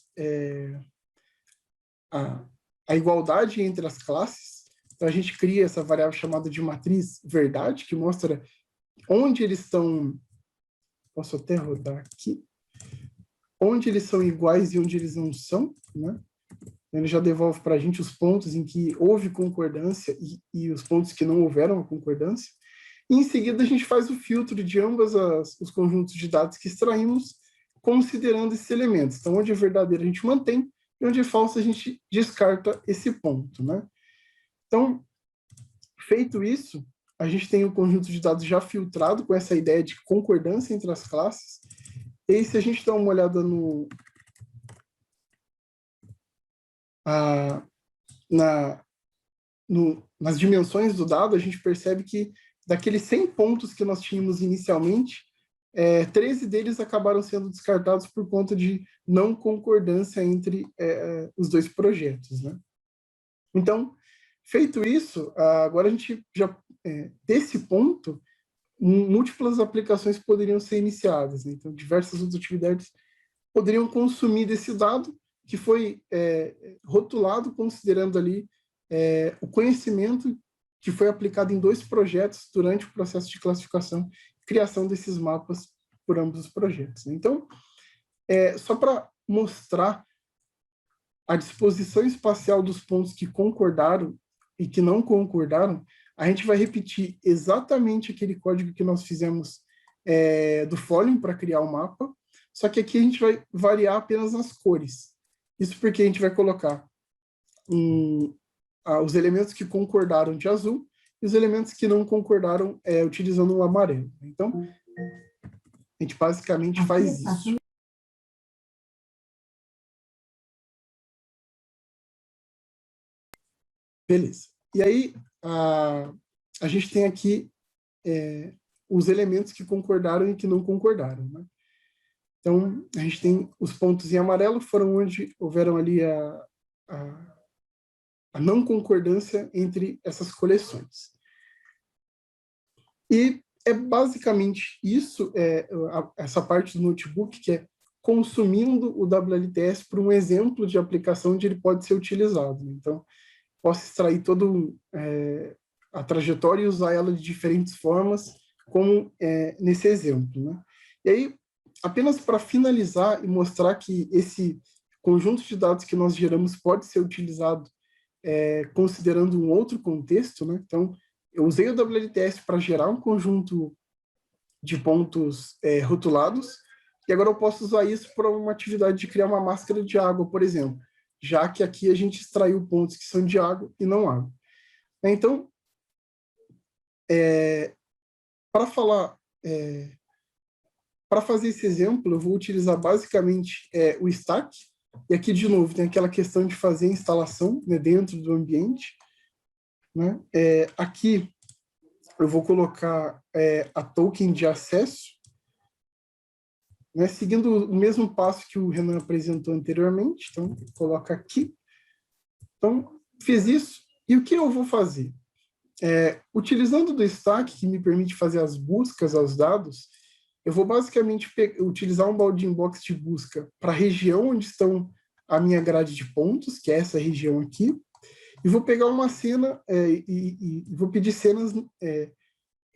S3: a igualdade entre as classes. Então, a gente cria essa variável chamada de matriz verdade, que mostra onde eles estão... Posso até rodar aqui. Onde eles são iguais e onde eles não são, né? Ele já devolve para a gente os pontos em que houve concordância e os pontos que não houveram a concordância. E, em seguida, a gente faz o filtro de ambos os conjuntos de dados que extraímos, considerando esses elementos. Então, onde é verdadeiro, a gente mantém, e onde é falso, a gente descarta esse ponto, né? Então, feito isso, a gente tem o conjunto de dados já filtrado com essa ideia de concordância entre as classes. E aí, se a gente dá uma olhada nas dimensões do dado, a gente percebe que daqueles 100 pontos que nós tínhamos inicialmente, 13 deles acabaram sendo descartados por conta de não concordância entre os dois projetos, né? Então, feito isso, agora a gente já, desse ponto, múltiplas aplicações poderiam ser iniciadas, né? Então, diversas outras atividades poderiam consumir desse dado que foi rotulado considerando ali o conhecimento que foi aplicado em 2 projetos durante o processo de classificação e criação desses mapas por ambos os projetos. Então, só para mostrar a disposição espacial dos pontos que concordaram e que não concordaram, a gente vai repetir exatamente aquele código que nós fizemos do Folium para criar o mapa, só que aqui a gente vai variar apenas as cores. Isso porque a gente vai colocar os elementos que concordaram de azul e os elementos que não concordaram utilizando o amarelo. Então, a gente basicamente faz isso. Beleza. E aí, a gente tem aqui os elementos que concordaram e que não concordaram, né? Então, a gente tem os pontos em amarelo, foram onde houveram ali a não concordância entre essas coleções. E é basicamente isso, essa parte do notebook, que é consumindo o WLTS por um exemplo de aplicação onde ele pode ser utilizado. Então, posso extrair toda a trajetória e usar ela de diferentes formas, como nesse exemplo, né? E aí, apenas para finalizar e mostrar que esse conjunto de dados que nós geramos pode ser utilizado considerando um outro contexto, né? Então, eu usei o WLTS para gerar um conjunto de pontos rotulados, e agora eu posso usar isso para uma atividade de criar uma máscara de água, por exemplo, já que aqui a gente extraiu pontos que são de água e não água. Então, para fazer esse exemplo, eu vou utilizar basicamente o stack, e aqui, de novo, tem aquela questão de fazer a instalação, né, dentro do ambiente, né? Aqui, eu vou colocar a token de acesso, né, seguindo o mesmo passo que o Renan apresentou anteriormente. Então, coloca aqui. Então, fiz isso. E o que eu vou fazer? Utilizando do stack, que me permite fazer as buscas aos dados, eu vou basicamente utilizar um bounding box de busca para a região onde estão a minha grade de pontos, que é essa região aqui, e vou pegar uma cena e vou pedir cenas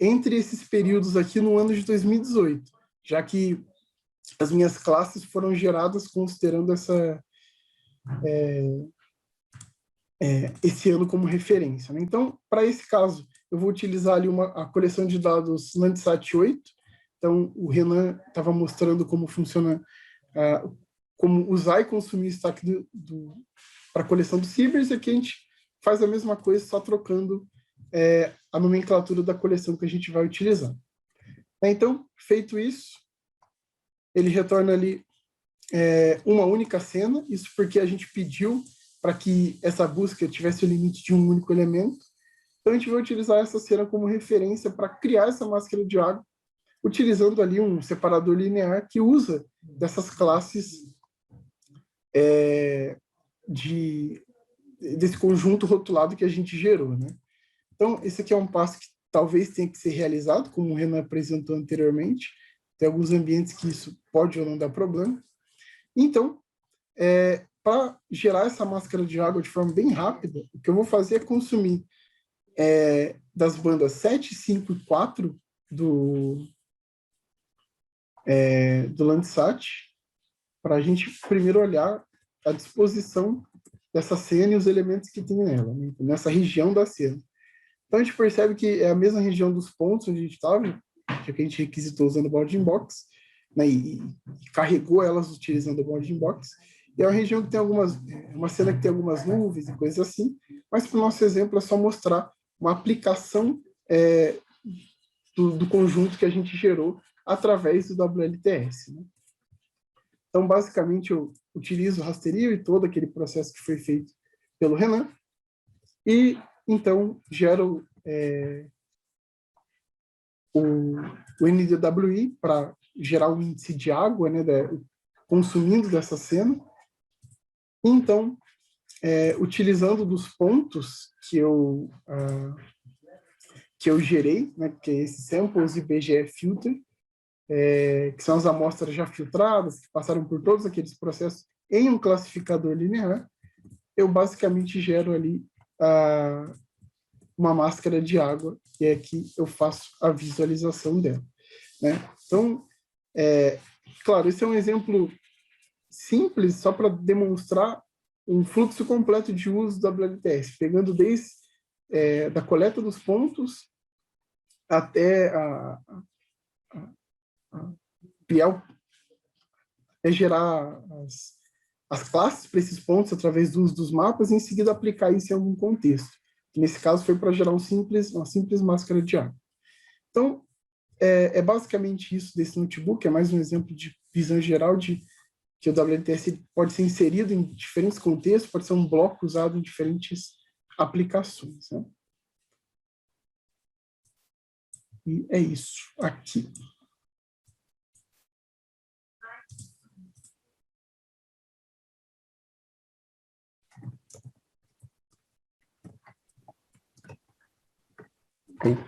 S3: entre esses períodos aqui no ano de 2018, já que as minhas classes foram geradas considerando esse ano como referência, né? Então, para esse caso, eu vou utilizar ali a coleção de dados Landsat 8. Então, o Renan estava mostrando como funciona, como usar e consumir o stack para a coleção do Cibers, e aqui a gente faz a mesma coisa, só trocando a nomenclatura da coleção que a gente vai utilizar. Então, feito isso, ele retorna ali uma única cena, isso porque a gente pediu para que essa busca tivesse o limite de um único elemento. Então, a gente vai utilizar essa cena como referência para criar essa máscara de água, utilizando ali um separador linear que usa dessas classes desse conjunto rotulado que a gente gerou, né? Então, esse aqui é um passo que talvez tenha que ser realizado, como o Renan apresentou anteriormente. Tem alguns ambientes que isso pode ou não dar problema. Então, para gerar essa máscara de água de forma bem rápida, o que eu vou fazer é consumir das bandas 7, 5 e 4 do Landsat, para a gente primeiro olhar a disposição dessa cena e os elementos que tem nela, né? Nessa região da cena. Então, a gente percebe que é a mesma região dos pontos onde a gente estava, que a gente requisitou usando o bounding box, né, e carregou elas utilizando o bounding box. E é uma região que tem uma cena que tem algumas nuvens e coisas assim, mas para o nosso exemplo é só mostrar uma aplicação do conjunto que a gente gerou através do WLTS, né? Então, basicamente, eu utilizo o rastreio e todo aquele processo que foi feito pelo Renan, e então gero o NDWI para gerar um índice de água, né, consumindo dessa cena. Então, utilizando dos pontos que eu gerei, né, que é esse samples e BGE filter, que são as amostras já filtradas, que passaram por todos aqueles processos em um classificador linear, eu basicamente gero ali uma máscara de água, e é que eu faço a visualização dela, né? Então, claro, esse é um exemplo simples, só para demonstrar um fluxo completo de uso do WLTS, pegando desde da coleta dos pontos até criar, gerar as classes para esses pontos através do uso dos mapas e em seguida aplicar isso em algum contexto. Nesse caso foi para gerar uma simples máscara de água. Então, é basicamente isso desse notebook, é mais um exemplo de visão geral de que o WLTS pode ser inserido em diferentes contextos, pode ser um bloco usado em diferentes aplicações, né? E é isso aqui.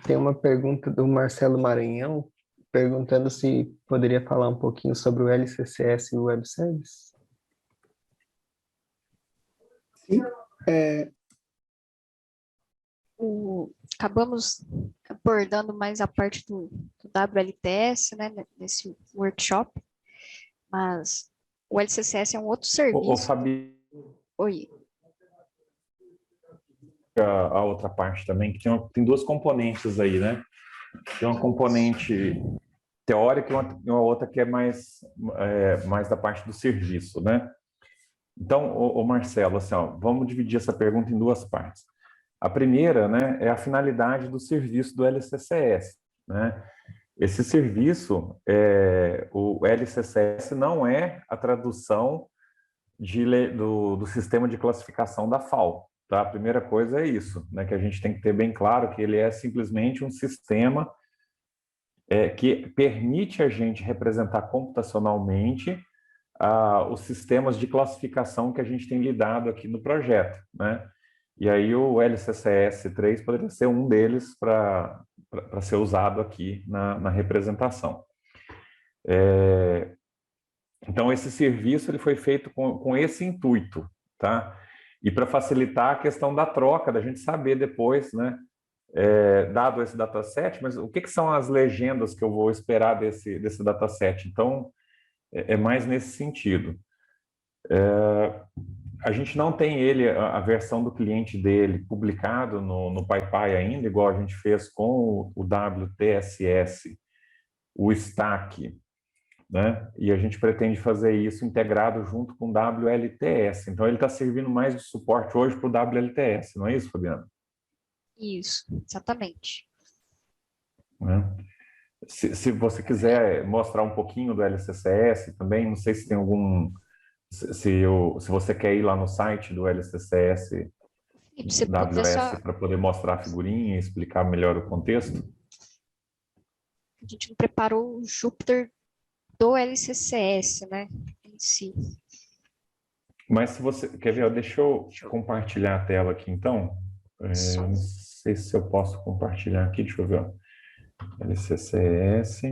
S4: Tem uma pergunta do Marcelo Maranhão, perguntando se poderia falar um pouquinho sobre o LCCS e o Web Service.
S3: Sim.
S1: Acabamos abordando mais a parte do WLTS, né, nesse workshop, mas o LCCS é um outro serviço.
S2: Fabi,
S1: Oi.
S2: a outra parte também, que tem duas componentes aí, né? Tem uma componente teórica e uma outra que é mais da parte do serviço, né? Então, o Marcelo, assim, ó, vamos dividir essa pergunta em duas partes. A primeira, né, é a finalidade do serviço do LCCS, né? Esse serviço, o LCCS não é a tradução do sistema de classificação da FAO, tá? A primeira coisa é isso, né, que a gente tem que ter bem claro que ele é simplesmente um sistema que permite a gente representar computacionalmente os sistemas de classificação que a gente tem lidado aqui no projeto, né? E aí o LCCS3 poderia ser um deles para ser usado aqui na representação. Então, esse serviço ele foi feito com esse intuito, tá? E para facilitar a questão da troca, da gente saber depois, né? Dado esse dataset, mas o que são as legendas que eu vou esperar desse dataset? Então, é mais nesse sentido. A gente não tem a versão do cliente dele publicado no PyPy ainda, igual a gente fez com o WTSS, o Stack, né? E a gente pretende fazer isso integrado junto com o WLTS. Então, ele está servindo mais de suporte hoje para o WLTS, não é isso, Fabiana?
S1: Isso, exatamente.
S2: Se você quiser mostrar um pouquinho do LCCS também, não sei se tem algum... Se você quer ir lá no site do LCCS WS para poder mostrar a figurinha e explicar melhor o contexto.
S1: A gente não preparou o Jupyter do LCCS, né, em si.
S2: Mas se você... Quer ver? Deixa eu compartilhar a tela aqui, então. Não sei se eu posso compartilhar aqui. Deixa eu ver. LCCS...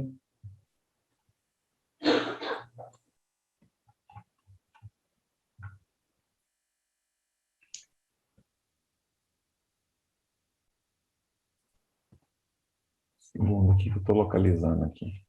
S2: Segundo aqui que eu estou localizando aqui.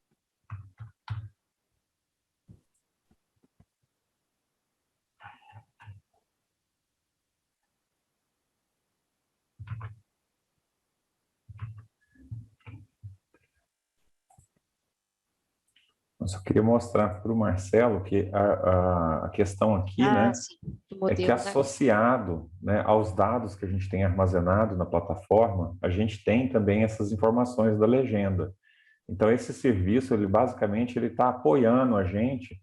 S2: Eu só queria mostrar para o Marcelo que a questão aqui, né,
S1: sim, do modelo,
S2: é que associado, né, aos dados que a gente tem armazenado na plataforma, a gente tem também essas informações da legenda. Então, esse serviço, ele basicamente está apoiando a gente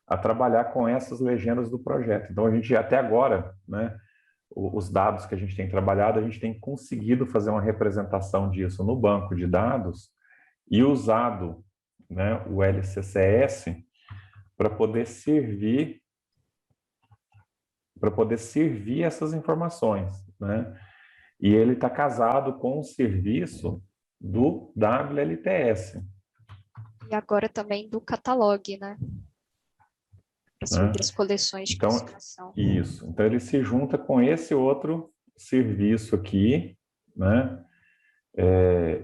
S2: a trabalhar com essas legendas do projeto. Então, a gente, até agora, né, os dados que a gente tem trabalhado, a gente tem conseguido fazer uma representação disso no banco de dados e usado, né, o LCCS para poder servir essas informações, né? E ele está casado com o serviço do WLTS.
S1: E agora também do catalog, né? Para servir as coleções de classificação.
S2: Isso. Então, ele se junta com esse outro serviço aqui, né?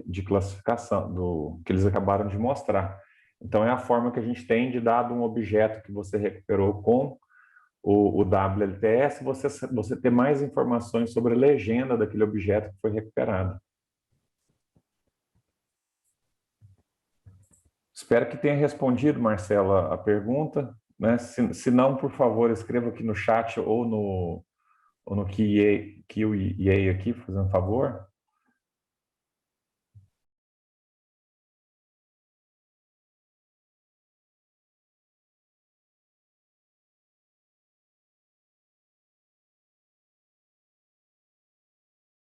S2: De classificação, que eles acabaram de mostrar. Então, é a forma que a gente tem de, dado um objeto que você recuperou com o WLTS, você ter mais informações sobre a legenda daquele objeto que foi recuperado. Espero que tenha respondido, Marcela, a pergunta, né? Se não, por favor, escreva aqui no chat ou no QA aqui, fazendo favor.